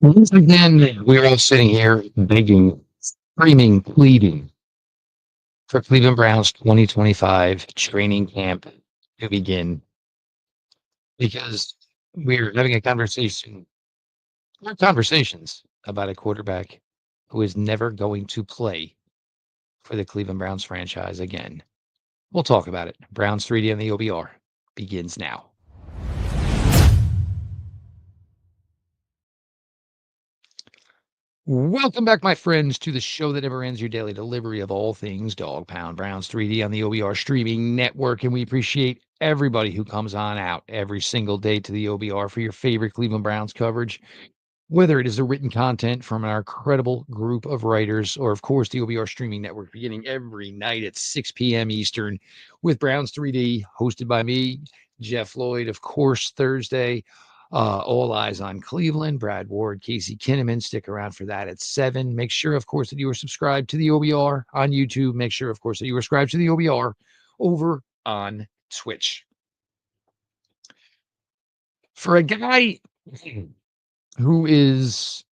Once again, we're all sitting here begging, screaming, pleading for Cleveland Browns 2025 training camp to begin because we're having a conversation, or conversations about a quarterback who is never going to play for the Cleveland Browns franchise again. We'll talk about it. Browns 3D on the OBR begins now. Welcome back, my friends, to the show that never ends, your daily delivery of all things Dog Pound Browns 3D on the OBR streaming network. And we appreciate everybody who comes on out every single day to the OBR for your favorite Cleveland Browns coverage, whether it is the written content from our incredible group of writers, or, of course, the OBR streaming network beginning every night at 6 p.m. Eastern with Browns 3D, hosted by me, Jeff Lloyd, of course, Thursday. All eyes on Cleveland. Brad Ward, Casey Kinnaman. Stick around for that at 7. Make sure, of course, that you are subscribed to the OBR on YouTube. Make sure, of course, that you are subscribed to the OBR over on Twitch. For a guy who is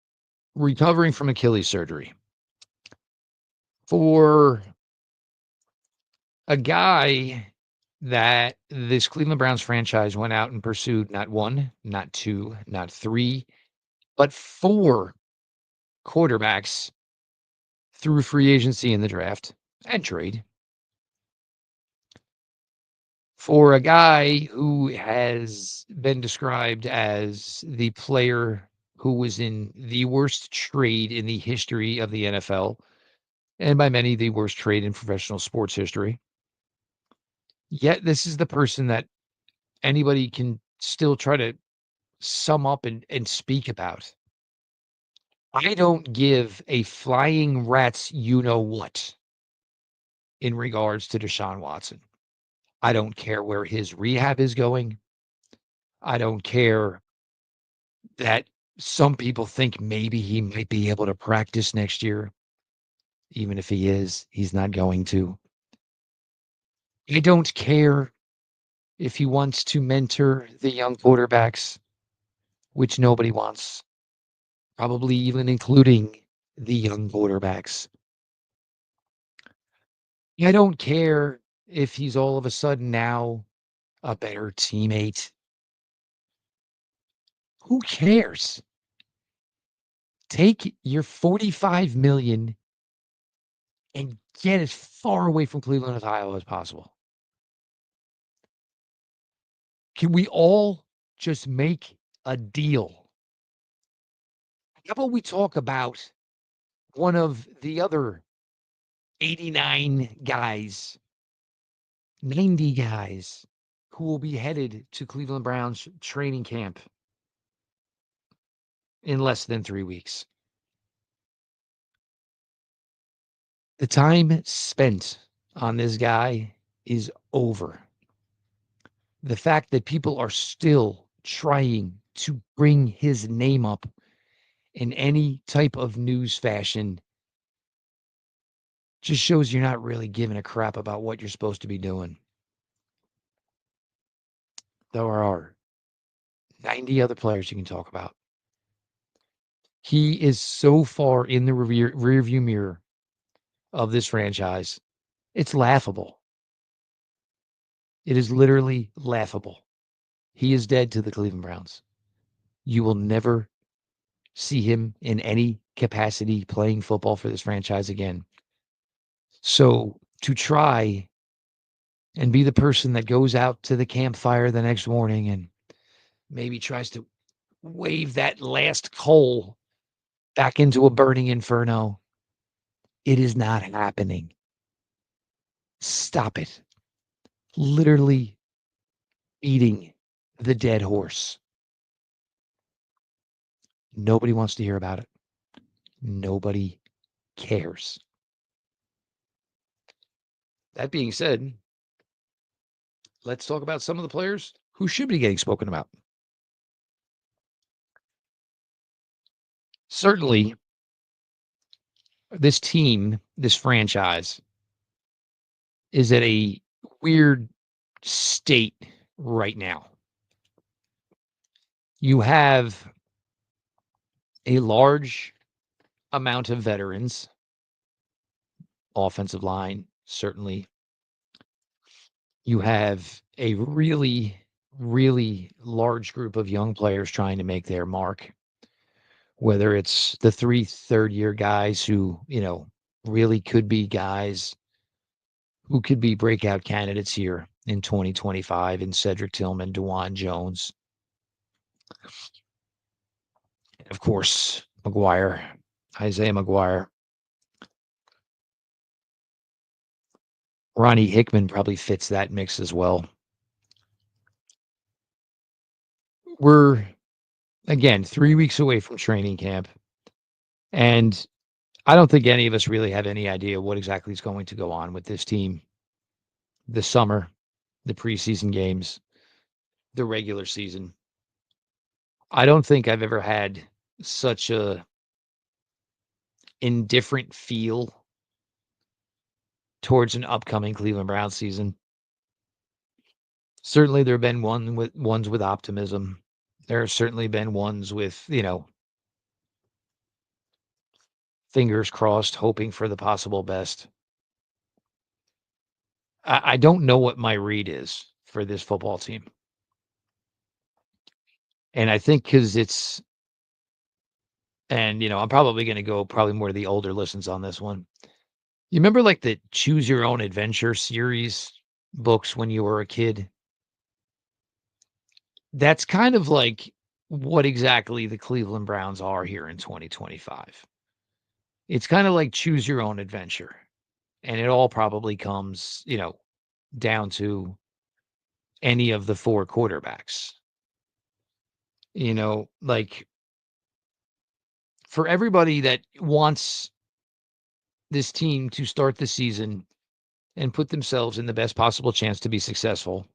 recovering from Achilles surgery, for a guy that this Cleveland Browns franchise went out and pursued not one, not two, not three, but 4 quarterbacks through free agency in the draft and trade. For a guy who has been described as the player who was in the worst trade in the history of the NFL, and by many, the worst trade in professional sports history. Yet this is the person that anybody can still try to sum up and speak about. I don't give a flying rat's you know what in regards to Deshaun Watson. I don't care where his rehab is going. I don't care that some people think maybe he might be able to practice next year. Even if he is, he's not going to. I don't care if he wants to mentor the young quarterbacks, which nobody wants, probably even including the young quarterbacks. I don't care if he's all of a sudden now a better teammate. Who cares? Take your 45 million and get as far away from Cleveland, Ohio as possible. Can we all just make a deal? How about we talk about one of the other 89 guys, 90 guys who will be headed to Cleveland Browns training camp in less than 3 weeks? The time spent on this guy is over. The fact that people are still trying to bring his name up in any type of news fashion just shows you're not really giving a crap about what you're supposed to be doing. There are 90 other players you can talk about. He is so far in the rearview mirror of this franchise. It's laughable. It is literally laughable. He is dead to the Cleveland Browns. You will never see him in any capacity playing football for this franchise again. So to try and be the person that goes out to the campfire the next morning and maybe tries to wave that last coal back into a burning inferno, it is not happening. Stop it. Literally beating the dead horse. Nobody wants to hear about it. Nobody cares. That being said, let's talk about some of the players who should be getting spoken about. Certainly, this team, this franchise, is at a weird state right now. You have a large amount of veterans, offensive line, certainly. You have a really, really large group of young players trying to make their mark, whether it's the 3 third-year guys who, really could be guys who could be breakout candidates here in 2025 in Cedric Tillman, Dewan Jones, and of course, Isaiah McGuire. Ronnie Hickman probably fits that mix as well. We're, again, 3 weeks away from training camp, and I don't think any of us really have any idea what exactly is going to go on with this team this summer, the preseason games, the regular season. I don't think I've ever had such a indifferent feel towards an upcoming Cleveland Browns season. Certainly, there have been ones with optimism. There have certainly been ones with, fingers crossed, hoping for the possible best. I don't know what my read is for this football team. And I think because I'm probably going to go probably more to the older listens on this one. You remember like the Choose Your Own Adventure series books when you were a kid? That's kind of like what exactly the Cleveland Browns are here in 2025. It's kind of like choose your own adventure. And it all probably comes, down to any of the four quarterbacks. Like for everybody that wants this team to start the season and put themselves in the best possible chance to be successful,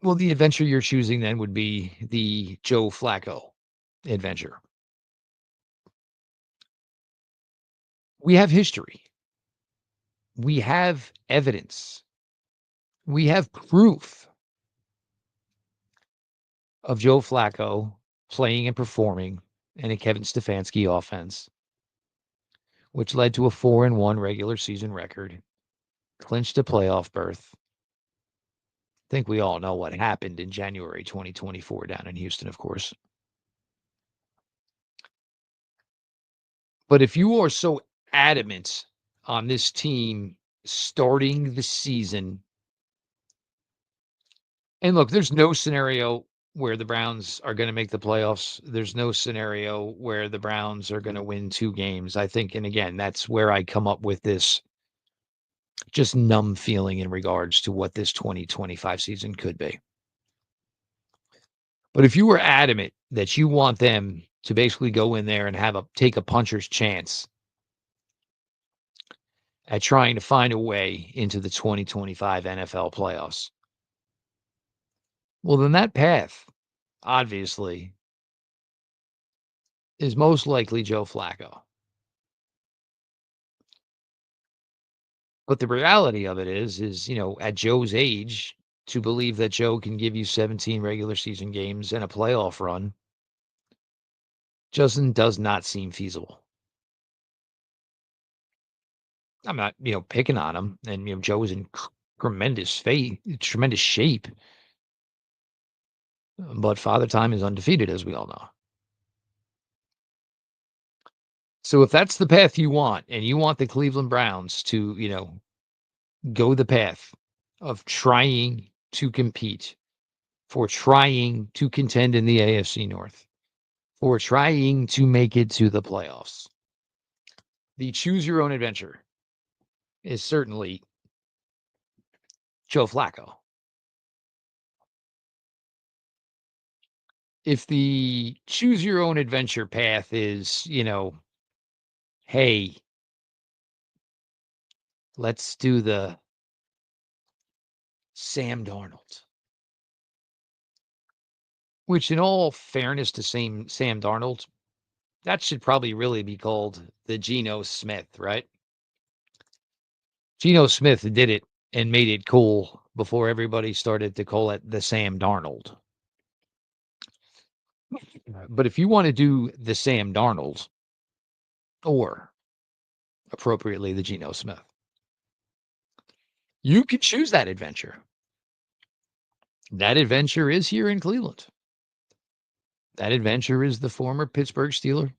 well, the adventure you're choosing then would be the Joe Flacco adventure. We have history. We have evidence. We have proof of Joe Flacco playing and performing in a Kevin Stefanski offense, which led to a 4-1 regular season record, clinched a playoff berth. I think we all know what happened in January 2024 down in Houston, of course. But if you are so adamant on this team starting the season, and look, there's no scenario where the Browns are going to make the playoffs. There's no scenario where the Browns are going to win 2 games. I think, and again, that's where I come up with this just numb feeling in regards to what this 2025 season could be. But if you were adamant that you want them to basically go in there and take a puncher's chance at trying to find a way into the 2025 NFL playoffs, well, then that path, obviously, is most likely Joe Flacco. But the reality of it is, at Joe's age, to believe that Joe can give you 17 regular season games and a playoff run does not seem feasible. I'm not, picking on him, and Joe is in tremendous shape, but Father Time is undefeated, as we all know. So if that's the path you want, and you want the Cleveland Browns to, go the path of trying to compete, for trying to contend in the AFC North, for trying to make it to the playoffs, the choose your own adventure is certainly Joe Flacco. If the choose your own adventure path is, hey, let's do the Sam Darnold, which in all fairness to Sam Darnold, that should probably really be called the Geno Smith, right? Geno Smith did it and made it cool before everybody started to call it the Sam Darnold. But if you want to do the Sam Darnold or appropriately the Geno Smith, you can choose that adventure. That adventure is here in Cleveland. That adventure is the former Pittsburgh Steeler.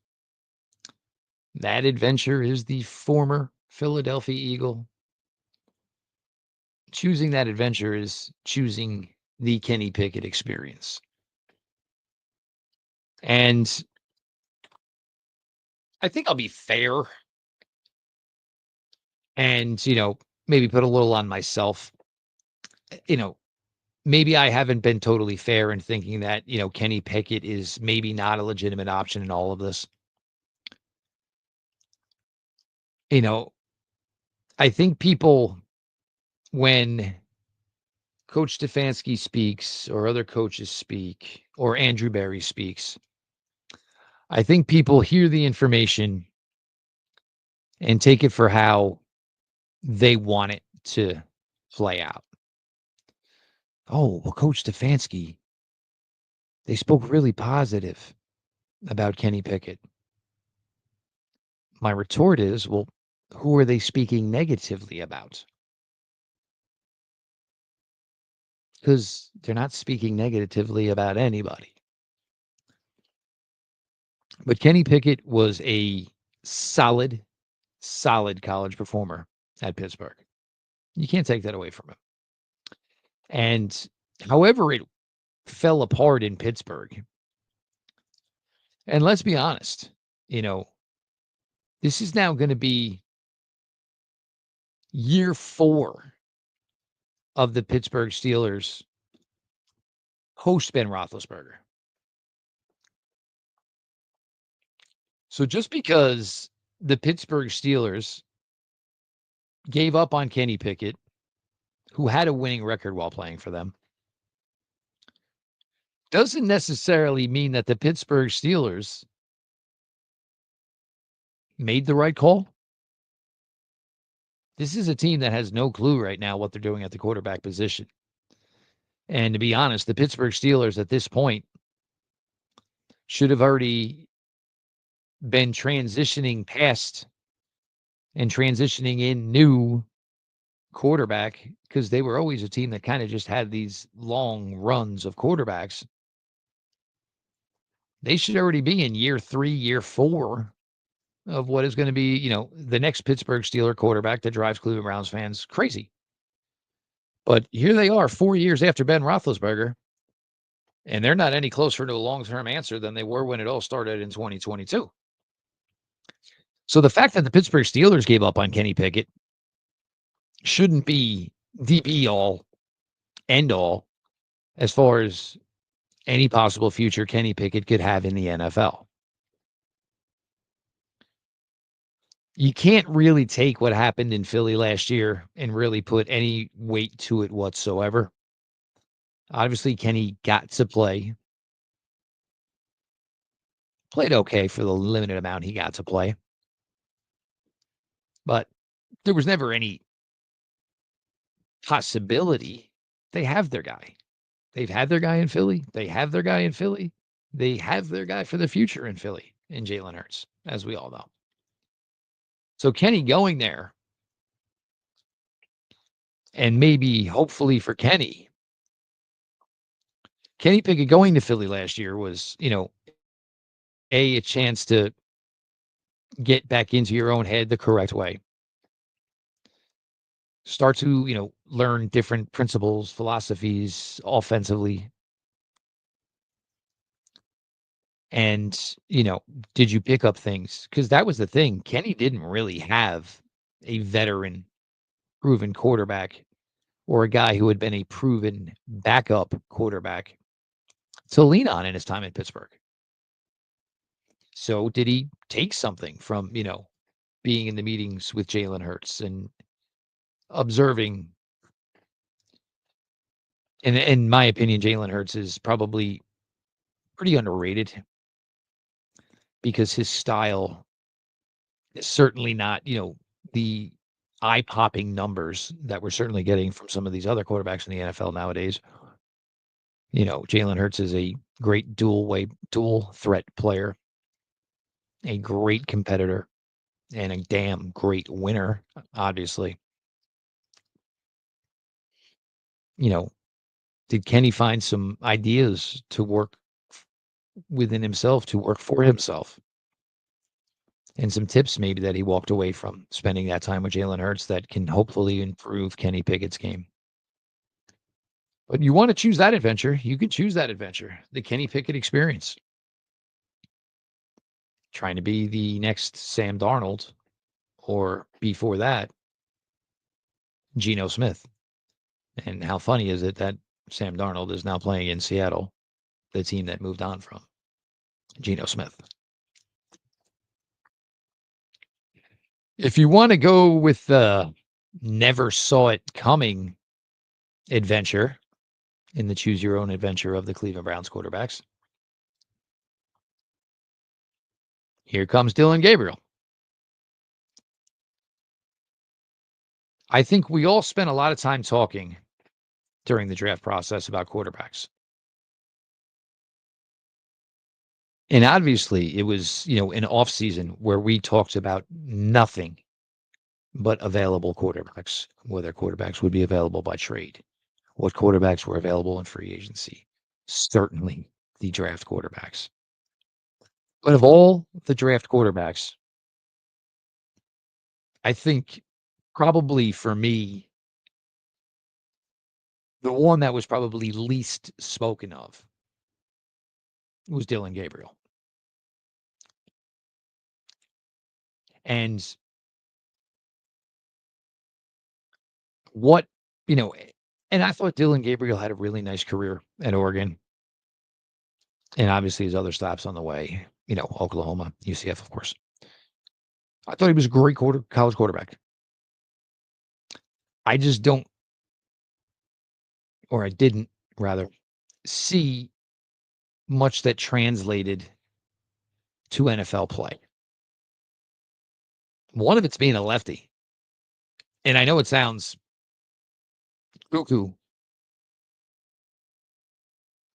That adventure is the former Philadelphia Eagle. Choosing that adventure is choosing the Kenny Pickett experience. And I think I'll be fair and, maybe put a little on myself. You know, maybe I haven't been totally fair in thinking that, Kenny Pickett is maybe not a legitimate option in all of this. You know, I think people, when Coach Stefanski speaks or other coaches speak or Andrew Berry speaks, I think people hear the information and take it for how they want it to play out. Oh, well, Coach Stefanski, they spoke really positive about Kenny Pickett. My retort is, well, who are they speaking negatively about? Because they're not speaking negatively about anybody. But Kenny Pickett was a solid, solid college performer at Pittsburgh. You can't take that away from him. And however it fell apart in Pittsburgh, and let's be honest, you know, this is now going to be year 4 of the Pittsburgh Steelers host Ben Roethlisberger. So just because the Pittsburgh Steelers gave up on Kenny Pickett, who had a winning record while playing for them, doesn't necessarily mean that the Pittsburgh Steelers made the right call. This is a team that has no clue right now what they're doing at the quarterback position. And to be honest, the Pittsburgh Steelers at this point should have already been transitioning past and transitioning in new quarterback because they were always a team that kind of just had these long runs of quarterbacks. They should already be in year 3, year 4 of what is going to be, the next Pittsburgh Steeler quarterback that drives Cleveland Browns fans crazy. But here they are 4 years after Ben Roethlisberger, and they're not any closer to a long-term answer than they were when it all started in 2022. So the fact that the Pittsburgh Steelers gave up on Kenny Pickett shouldn't be the be-all, end-all as far as any possible future Kenny Pickett could have in the NFL. You can't really take what happened in Philly last year and really put any weight to it whatsoever. Obviously, Kenny got to play. Played okay for the limited amount he got to play. But there was never any possibility. They have their guy. They've had their guy in Philly. They have their guy in Philly. They have their guy for the future in Philly in Jalen Hurts, as we all know. So Kenny going there, and maybe hopefully for Kenny Pickett going to Philly last year was, a chance to get back into your own head the correct way. Start to, learn different principles, philosophies offensively. And, did you pick up things? Because that was the thing. Kenny didn't really have a veteran, proven quarterback or a guy who had been a proven backup quarterback to lean on in his time in Pittsburgh. So did he take something from, being in the meetings with Jalen Hurts and observing? And in my opinion, Jalen Hurts is probably pretty underrated because his style is certainly not, the eye-popping numbers that we're certainly getting from some of these other quarterbacks in the NFL nowadays. Jalen Hurts is a great dual threat player, a great competitor, and a damn great winner, obviously. You know, did Kenny find some ideas to work within himself, to work for himself? And some tips maybe that he walked away from spending that time with Jalen Hurts that can hopefully improve Kenny Pickett's game. But you want to choose that adventure, you can choose that adventure, the Kenny Pickett experience. Trying to be the next Sam Darnold, or before that, Geno Smith. And how funny is it that Sam Darnold is now playing in Seattle, the team that moved on from Geno Smith? If you want to go with the never saw it coming adventure in the choose your own adventure of the Cleveland Browns quarterbacks, here comes Dylan Gabriel. I think we all spent a lot of time talking during the draft process about quarterbacks. And obviously, it was, an off season where we talked about nothing but available quarterbacks, whether quarterbacks would be available by trade, what quarterbacks were available in free agency. Certainly the draft quarterbacks. But of all the draft quarterbacks, I think probably for me, the one that was probably least spoken of was Dylan Gabriel. And what, you know, and I thought Dylan Gabriel had a really nice career at Oregon. And obviously his other stops on the way, Oklahoma, UCF, of course. I thought he was a great college quarterback. I just don't, or I didn't rather, see much that translated to NFL play. One of it's being a lefty. And I know it sounds cuckoo,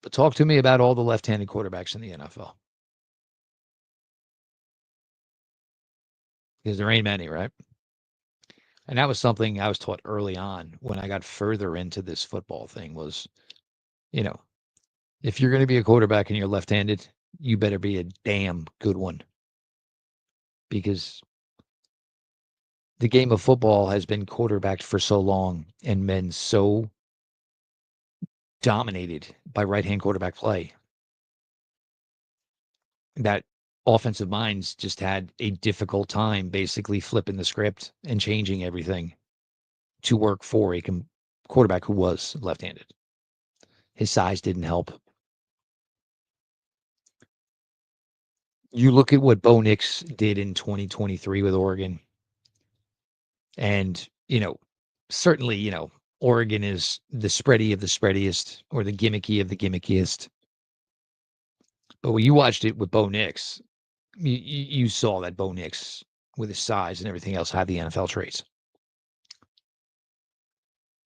but talk to me about all the left-handed quarterbacks in the NFL. Because there ain't many, right? And that was something I was taught early on when I got further into this football thing was, you know, if you're going to be a quarterback and you're left-handed, you better be a damn good one. Because the game of football has been quarterbacked for so long and been so dominated by right-hand quarterback play that offensive minds just had a difficult time basically flipping the script and changing everything to work for a quarterback who was left-handed. His size didn't help. You look at what Bo Nix did in 2023 with Oregon, and, certainly, Oregon is the spready of the spreadiest or the gimmicky of the gimmickiest. But when you watched it with Bo Nix, you saw that Bo Nix, with his size and everything else, had the NFL traits.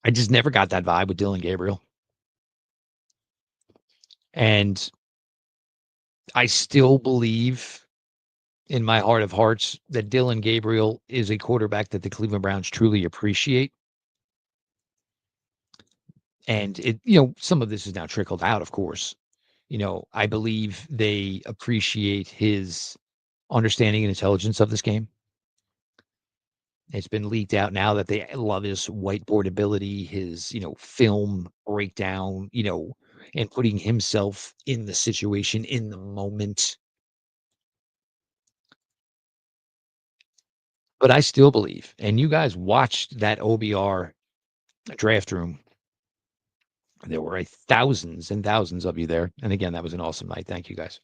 I just never got that vibe with Dylan Gabriel. And I still believe in my heart of hearts that Dylan Gabriel is a quarterback that the Cleveland Browns truly appreciate. And some of this is now trickled out, of course. I believe they appreciate his understanding and intelligence of this game. It's been leaked out now that they love his whiteboard ability, his, film breakdown, and putting himself in the situation in the moment. But I still believe, and you guys watched that OBR draft room. There were thousands and thousands of you there. And again, that was an awesome night. Thank you guys.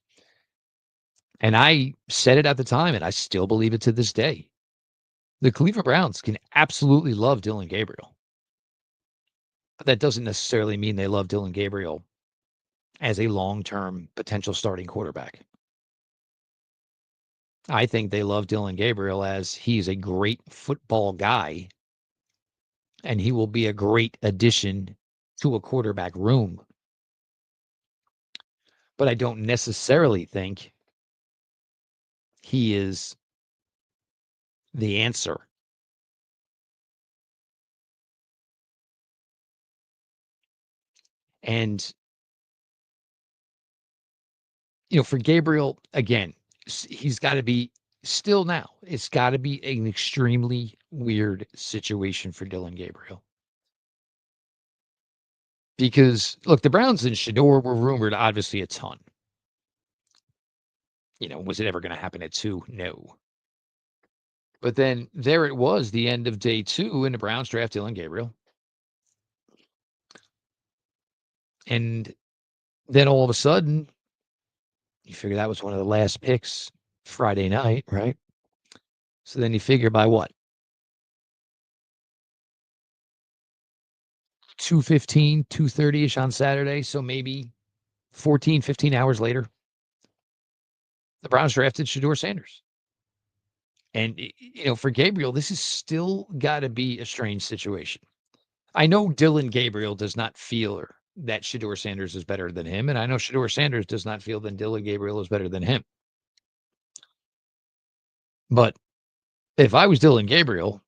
And I said it at the time, and I still believe it to this day. The Cleveland Browns can absolutely love Dylan Gabriel. But that doesn't necessarily mean they love Dylan Gabriel as a long-term potential starting quarterback. I think they love Dylan Gabriel as he's a great football guy, and he will be a great addition to a quarterback room. but I don't necessarily think he is the answer. And, for Gabriel, again, he's got to be still now. It's got to be an extremely weird situation for Dylan Gabriel. Because, look, the Browns and Shedeur were rumored obviously a ton. Was it ever going to happen at 2? No. But then there it was, the end of day 2, and the Browns draft Dylan Gabriel. And then all of a sudden, you figure that was one of the last picks Friday night, right? So then you figure by what? 2:15, 2:30-ish on Saturday. So maybe 14, 15 hours later, the Browns drafted Shedeur Sanders. And, for Gabriel, this has still got to be a strange situation. I know Dylan Gabriel does not feel that Shedeur Sanders is better than him. And I know Shedeur Sanders does not feel that Dylan Gabriel is better than him. But if I was Dylan Gabriel,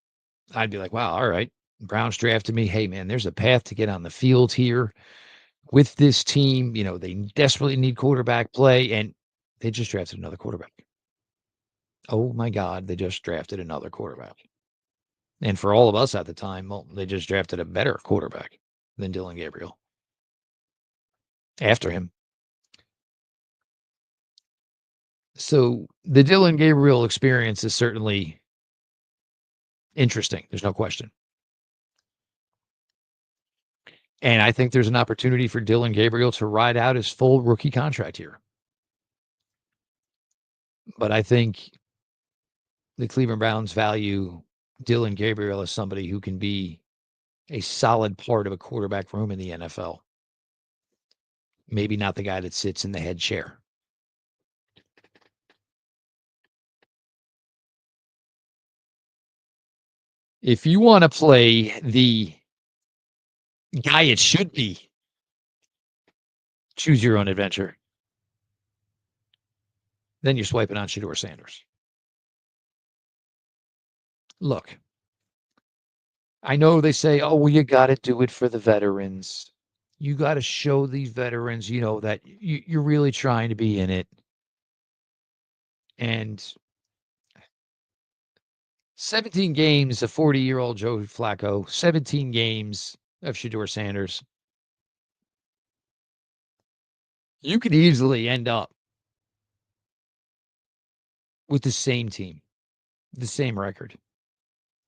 I'd be like, wow, all right. Browns drafted me. Hey, man, there's a path to get on the field here with this team. They desperately need quarterback play, and they just drafted another quarterback. Oh, my God, they just drafted another quarterback. And for all of us at the time, well, they just drafted a better quarterback than Dylan Gabriel after him. So the Dylan Gabriel experience is certainly interesting. There's no question. And I think there's an opportunity for Dylan Gabriel to ride out his full rookie contract here. But I think the Cleveland Browns value Dylan Gabriel as somebody who can be a solid part of a quarterback room in the NFL. Maybe not the guy that sits in the head chair. If you want to play the guy it should be, choose your own adventure, then you're swiping on Shedeur Sanders. Look, I know they say, oh, well, you got to do it for the veterans. You got to show these veterans, that you're really trying to be in it. And 17 games of 40-year-old Joe Flacco, 17 games of Shedeur Sanders. You could easily end up with the same team, the same record.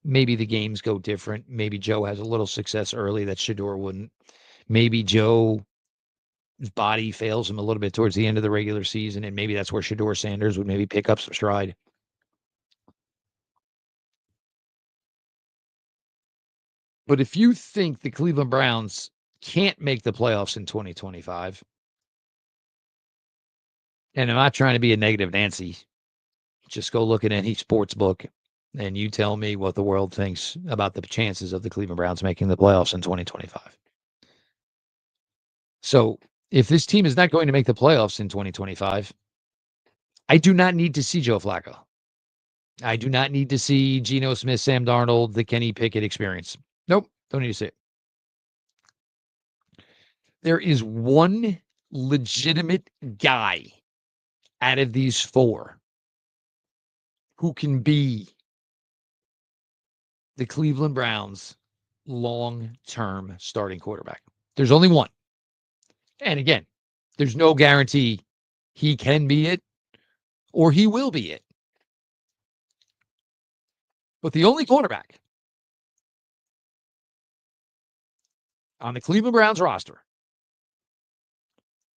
Maybe the games go different. Maybe Joe has a little success early that Shedeur wouldn't. Maybe Joe's body fails him a little bit towards the end of the regular season, and maybe that's where Shedeur Sanders would maybe pick up some stride. But if you think the Cleveland Browns can't make the playoffs in 2025, and I'm not trying to be a negative Nancy, just go look at any sports book and you tell me what the world thinks about the chances of the Cleveland Browns making the playoffs in 2025. So if this team is not going to make the playoffs in 2025, I do not need to see Joe Flacco. I do not need to see Geno Smith, Sam Darnold, the Kenny Pickett experience. Nope, don't need to see it. There is one legitimate guy out of these four who can be the Cleveland Browns' long-term starting quarterback. There's only one. And again, there's no guarantee he can be it or he will be it. But the only quarterback on the Cleveland Browns roster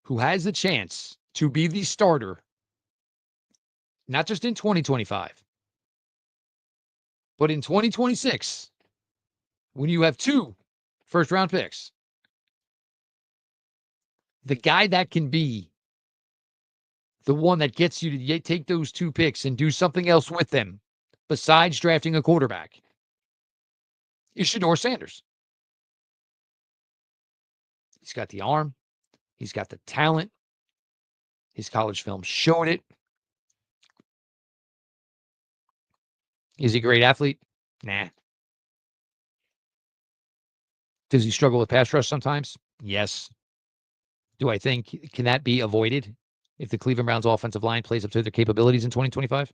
who has the chance to be the starter, not just in 2025, but in 2026, when you have 2 first-round picks, the guy that can be the one that gets you to take those 2 picks and do something else with them besides drafting a quarterback is Shedeur Sanders. He's got the arm. He's got the talent. His college film showed it. Is he a great athlete? Nah. Does he struggle with pass rush sometimes? Yes. Do I think can that be avoided if the Cleveland Browns offensive line plays up to their capabilities in 2025?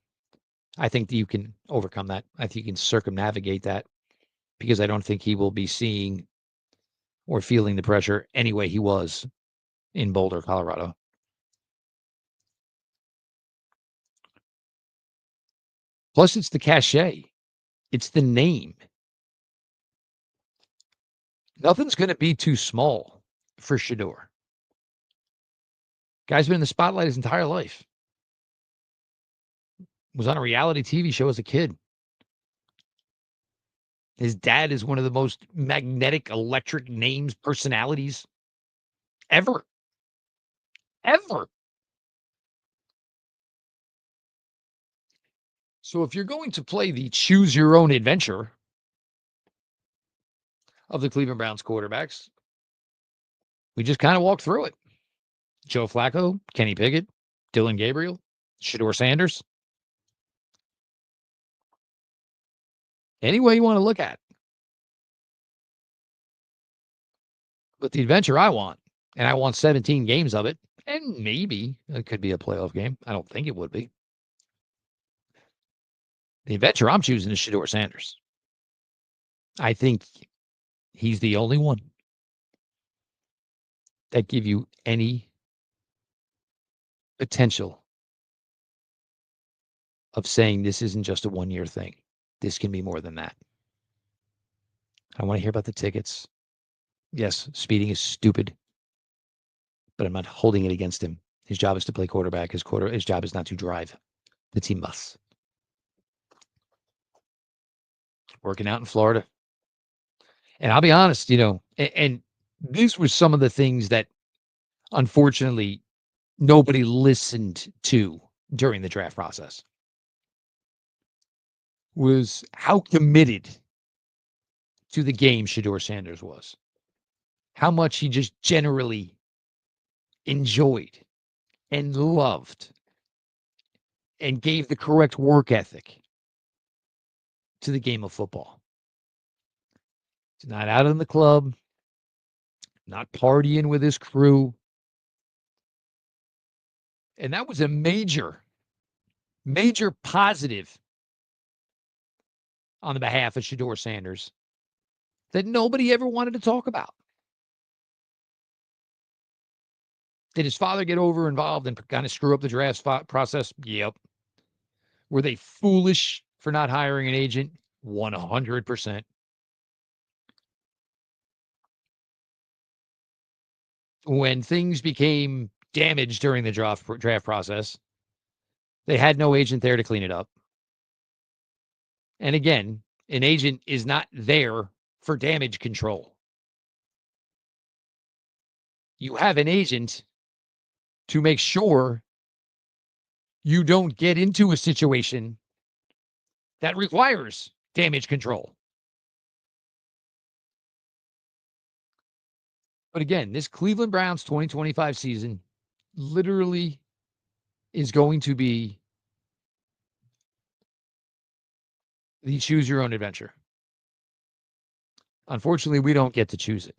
I think that you can overcome that. I think you can circumnavigate that because I don't think he will be seeing or feeling the pressure anyway he was in Boulder, Colorado. Plus, it's the cachet. It's the name. Nothing's going to be too small for Shedeur. Guy's been in the spotlight his entire life. Was on a reality TV show as a kid. His dad is one of the most magnetic, electric names, personalities ever. Ever. So if you're going to play the choose your own adventure of the Cleveland Browns quarterbacks, we just kind of walk through it. Joe Flacco, Kenny Pickett, Dylan Gabriel, Shedeur Sanders. Any way you want to look at it. But the adventure I want, and I want 17 games of it, and maybe it could be a playoff game. I don't think it would be. The adventure I'm choosing is Shedeur Sanders. I think he's the only one that give you any potential of saying this isn't just a one-year thing. This can be more than that. I want to hear about the tickets. Yes, speeding is stupid, but I'm not holding it against him. His job is to play quarterback. His job is not to drive. The team must. Working out in Florida. And I'll be honest, and these were some of the things that unfortunately nobody listened to during the draft process. Was how committed to the game Shedeur Sanders was. How much he just generally enjoyed and loved and gave the correct work ethic to the game of football. He's not out in the club, not partying with his crew. And that was a major, major positive on the behalf of Shedeur Sanders that nobody ever wanted to talk about. Did his father get over involved and kind of screw up the draft process? Yep. Were they foolish for not hiring an agent? 100%. When things became damaged during the draft process, they had no agent there to clean it up. And again, an agent is not there for damage control. You have an agent to make sure you don't get into a situation that requires damage control. But again, this Cleveland Browns 2025 season literally is going to be the choose your own adventure. Unfortunately, we don't get to choose it.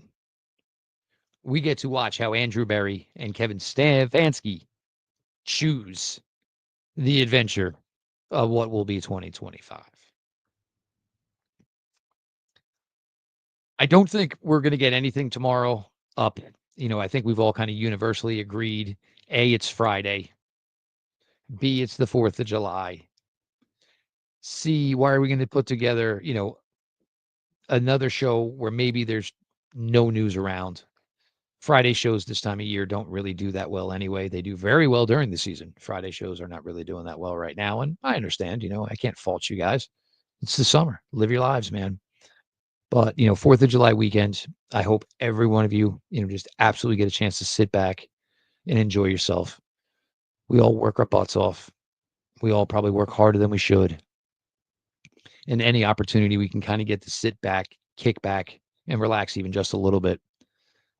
We get to watch how Andrew Berry and Kevin Stefanski choose the adventure of what will be 2025. I don't think we're going to get anything tomorrow up. I think we've all kind of universally agreed. A, it's Friday. B, it's the 4th of July. C, why are we going to put together, another show where maybe there's no news around? Friday shows this time of year don't really do that well anyway. They do very well during the season. Friday shows are not really doing that well right now. And I understand, I can't fault you guys. It's the summer. Live your lives, man. But, 4th of July weekend, I hope every one of you, just absolutely get a chance to sit back and enjoy yourself. We all work our butts off. We all probably work harder than we should. And any opportunity we can kind of get to sit back, kick back, and relax even just a little bit,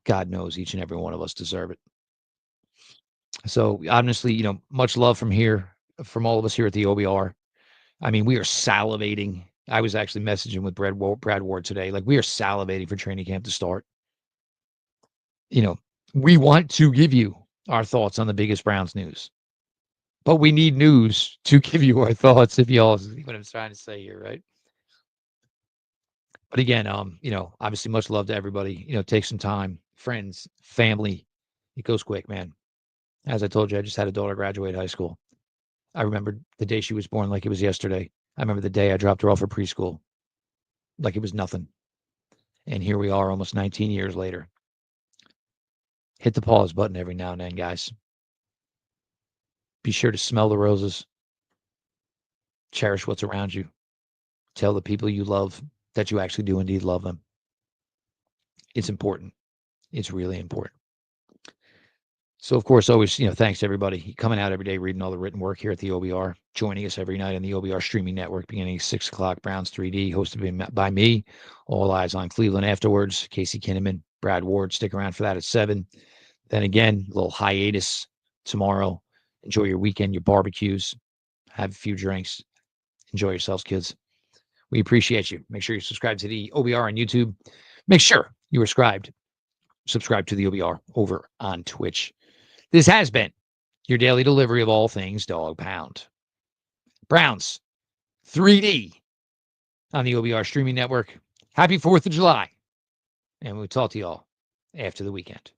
God knows each and every one of us deserve it. So honestly, much love from here, from all of us here at the OBR. I mean, we are salivating. I was actually messaging with Brad Ward today. Like, we are salivating for training camp to start. We want to give you our thoughts on the biggest Browns news, but we need news to give you our thoughts, if y'all see what I'm trying to say here, right? But again, obviously much love to everybody. Take some time, friends, family. It goes quick, man. As I told you, I just had a daughter graduate high school. I remember the day she was born like it was yesterday. I remember the day I dropped her off at preschool like it was nothing. And here we are almost 19 years later. Hit the pause button every now and then, guys. Be sure to smell the roses. Cherish what's around you. Tell the people you love that you actually do indeed love them. It's important. It's really important. So, of course, always, thanks to everybody coming out every day, reading all the written work here at the OBR, joining us every night on the OBR streaming network, beginning at 6 o'clock, Browns 3D, hosted by me. All eyes on Cleveland afterwards. Casey Kinnaman, Brad Ward, stick around for that at 7. Then again, a little hiatus tomorrow. Enjoy your weekend, your barbecues, have a few drinks. Enjoy yourselves, kids. We appreciate you. Make sure you subscribe to the OBR on YouTube. Make sure you are subscribe to the OBR over on Twitch. This has been your daily delivery of all things Dog Pound. Browns 3D on the OBR streaming network. Happy 4th of July. And we'll talk to y'all after the weekend.